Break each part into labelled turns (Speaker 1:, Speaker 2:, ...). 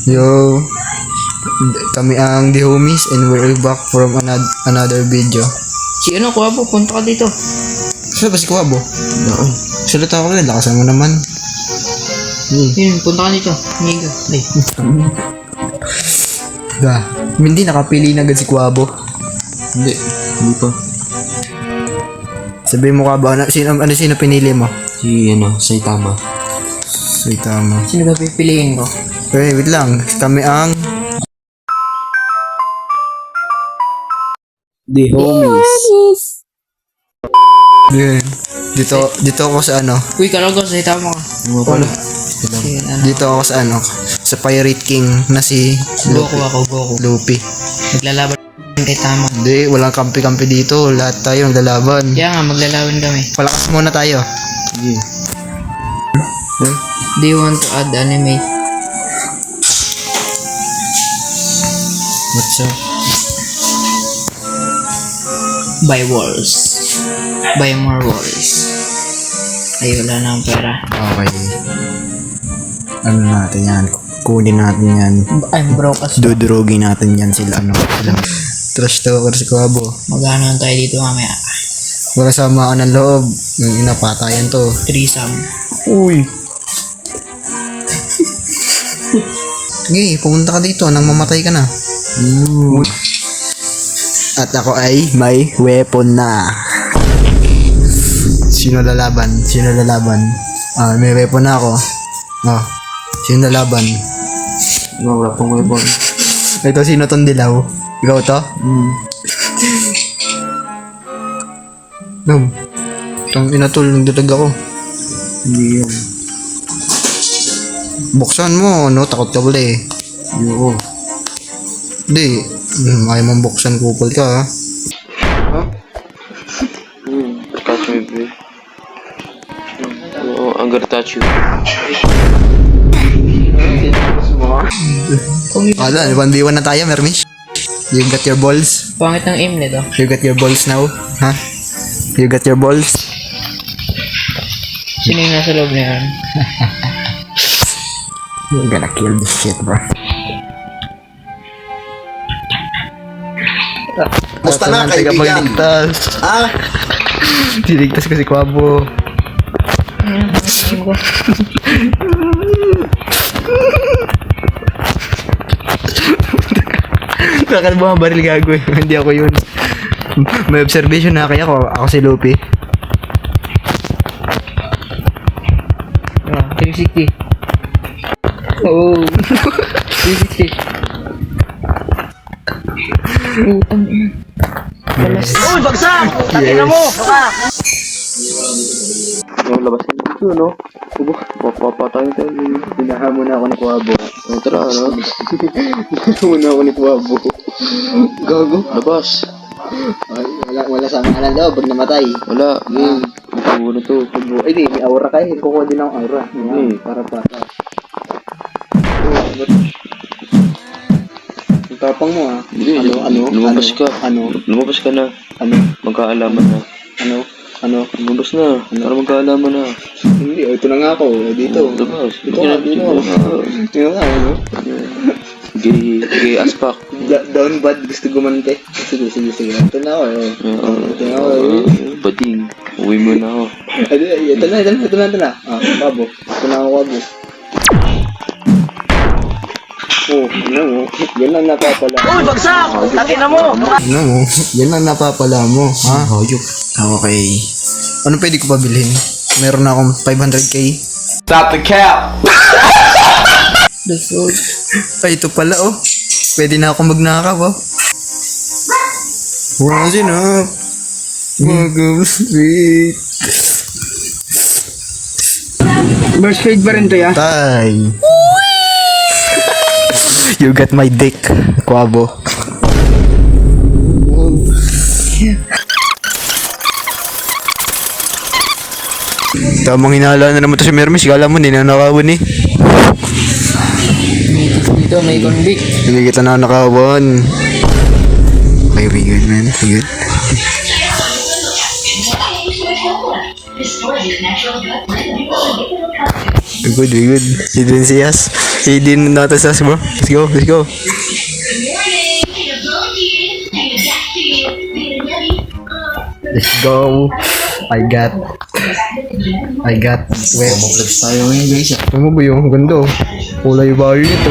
Speaker 1: Yo, kami ang The Homies and we're back from another video.
Speaker 2: Si ano, Kuwabo, punta ka dito.
Speaker 1: Saan ba si Kuwabo? Salita ako rin, lakasan mo naman.
Speaker 2: Yun, punta ka dito. Niga.
Speaker 1: Hindi nakapili na agad si Kuwabo.
Speaker 3: Hindi pa.
Speaker 1: Sabihin mo Kuwabo, sino pinili mo?
Speaker 3: Si Saitama.
Speaker 1: Saitama.
Speaker 2: Sino ba pipiliin ko?
Speaker 1: Wait lang, kami ang
Speaker 3: The Homies.
Speaker 1: yun. Dito ako sa ano.
Speaker 2: Uy, kalago, sa tama ka.
Speaker 3: Mga pala.
Speaker 1: Dito ako sa ano, sa Pirate King na si
Speaker 2: Goku.
Speaker 1: Luffy.
Speaker 2: Maglalaban kay Tama.
Speaker 1: Hindi, walang kampi-kampi dito. Lahat tayo naglalaban.
Speaker 2: Kaya nga, maglalaban kami.
Speaker 1: Palakas muna tayo.
Speaker 3: Sige.
Speaker 2: Do you want to add anime?
Speaker 1: What's up?
Speaker 2: Buy walls. Buy more walls. Ay, wala na akong pera.
Speaker 1: Okay. Ano natin yan? Kunin natin yan.
Speaker 2: I'm broke as well.
Speaker 1: Dudurugin natin yan sila. Trash talker si Kuwabo.
Speaker 2: Magano tayo dito mamaya.
Speaker 1: Wala sama ka ng loob. Yung inapatayan to.
Speaker 2: Threesome.
Speaker 1: Uy. Sige, pumunta ka dito nang mamatay ka na. At ako ay may weapon na. Sino lalaban? May weapon na ako. Sino lalaban?
Speaker 3: Wala pang weapon.
Speaker 1: Ito, sino tong dilaw? Ikaw to? Itong inatol, nagdadag ako.
Speaker 3: Hindi yan.
Speaker 1: Buksan mo, no? Takot ka pala eh.
Speaker 3: Ayoko.
Speaker 1: Hindi. Ayaw mong buksan, kupal ka ha.
Speaker 3: Touch me, babe. Oh, I'm gonna touch you.
Speaker 1: Wala, 1v1 na tayo, Mermish. You got your balls?
Speaker 2: Pangit ng aim nito.
Speaker 1: You got your balls now? Ha? You got your balls?
Speaker 2: Sino yung nasa loob na yan?
Speaker 1: You're gonna kill this shit, bro.
Speaker 4: Basta na, kaibigan.
Speaker 1: Diligtas ko si Kuwabo. Bakit mo baril gago eh? Hindi ako yun. May observation na kaya ako si Luffy.
Speaker 2: 360. Oh. 360. Utang ina.
Speaker 4: Uy, bagsak! Takin mo!
Speaker 3: Labasin dito, no? Papatayin tayo.
Speaker 1: Pinaha muna ako ni Kuwabo.
Speaker 3: Tara, no?
Speaker 1: Pinaha muna ako ni Kuwabo. Gago.
Speaker 3: Labas.
Speaker 1: Wala sa mga ng loob pag namatay.
Speaker 3: Wala. Ano to?
Speaker 1: Ay di, may aura kayo. Kukuha din akong aura. Para patas. Ang tapang mo ha.
Speaker 3: Hindi. Lumabas ka. Lumabas ka na. Magkaalaman na. Lumabas na. Para magkaalaman na.
Speaker 1: Hindi, ito na nga ako. Dito.
Speaker 3: Labas.
Speaker 1: Dito nga, ano?
Speaker 3: Gay aspak.
Speaker 1: Down bad, gusto gumante. Sige. Ito na ako
Speaker 3: Bading. Uwi mo na ako.
Speaker 1: Ito na. Kuwabo. Ito na ako, Kuwabo. Yan ang napapala.
Speaker 4: Uy, bagsak! Takin mo!
Speaker 1: Yan ang napapala mo. Ha? Hayop. Okay. Ano pwede ko pabilhin? Meron na akong 500k.
Speaker 4: Stop the cap!
Speaker 1: Ay, ito pala oh. Pwede na ako magnakaw oh. Rising up. Mag-sweet.
Speaker 2: Burst fade ba rin to ya?
Speaker 1: Tay. You got my dick, Kuwabo. Tamang hinala na naman to si Mermis. Kala mo, ninanakawan eh.
Speaker 2: Dito may convict.
Speaker 1: Hindi kita nanakawan. Okay, we good, man. We good.
Speaker 5: Restore his natural blood rhythm.
Speaker 1: We good. He didn't see us. He didn't notice us, bro. Let's go. Let's go. I got. Wait.
Speaker 2: Vlogs tayo ngayon guys.
Speaker 1: Ano ba yung ganda? Kulay bayo nito.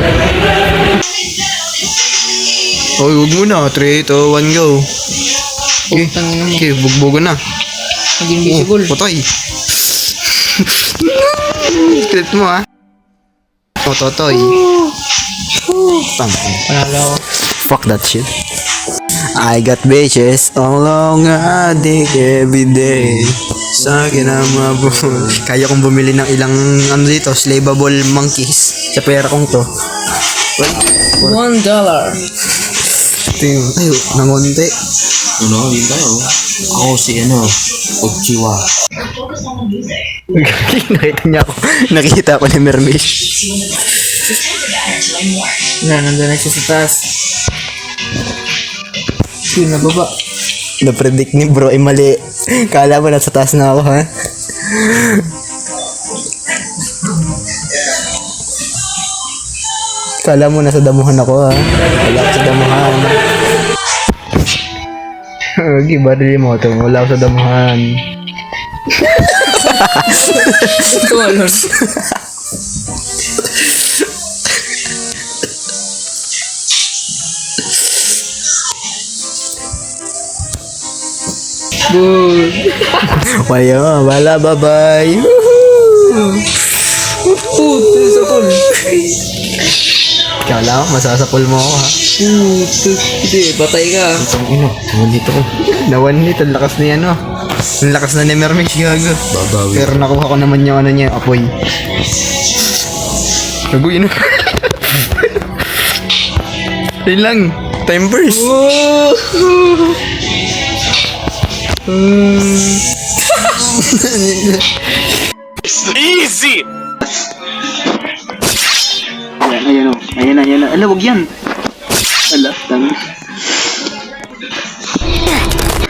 Speaker 1: Hoy, huwag muna. 3, 2, 1, go. Okay,
Speaker 2: Tangin mo.
Speaker 1: okay, bugbogan na.
Speaker 2: Naging visible.
Speaker 1: Patay. Kilit mo ah. Oh, totoy.
Speaker 2: Panalo ako.
Speaker 1: Fuck that shit. I got bitches all along a dick every day. Sa akin ang kaya kong bumili ng ilang ano dito, slavable monkeys sa pera kong to.
Speaker 2: $1.
Speaker 1: Ito yung, ayo, nangonti.
Speaker 2: Yun tayo. Ako si Uchiwa.
Speaker 1: Nakita ko ni Mermish.
Speaker 2: Nandun na siya sa taas. Yun, nababa.
Speaker 1: Na-predict ni bro ay mali. Kala mo nasa taas na ako, ha? Kala mo nasa damuhan ako, ha? Wala ako sa damuhan. Okay, barili mo ito. Wala ako sa damuhan.
Speaker 2: Tumalon. Good.
Speaker 1: Wala, wala, bye-bye.
Speaker 2: Puto sa pool.
Speaker 1: Kala ko, masasapol mo ako, ha?
Speaker 2: Puto. Hindi, patay ka.
Speaker 1: Ang ino, nawanit ako. Nawanit, ang lakas ni ano. Ang lakas na ni Mermish, gago.
Speaker 3: Babawi.
Speaker 1: Pero nakuha ko naman yung ano niya, apoy. Gago, yun. Yun lang, time burst.
Speaker 4: Easy!
Speaker 3: Ayan na. Ala, wag yan. Ala, tanga.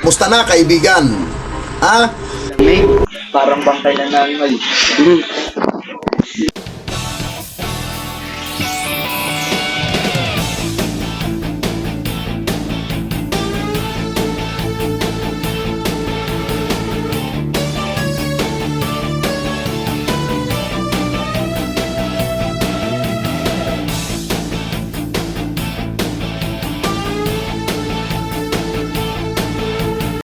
Speaker 5: Musta na kaibigan? Ha?
Speaker 3: Parang bangkay na namin mali.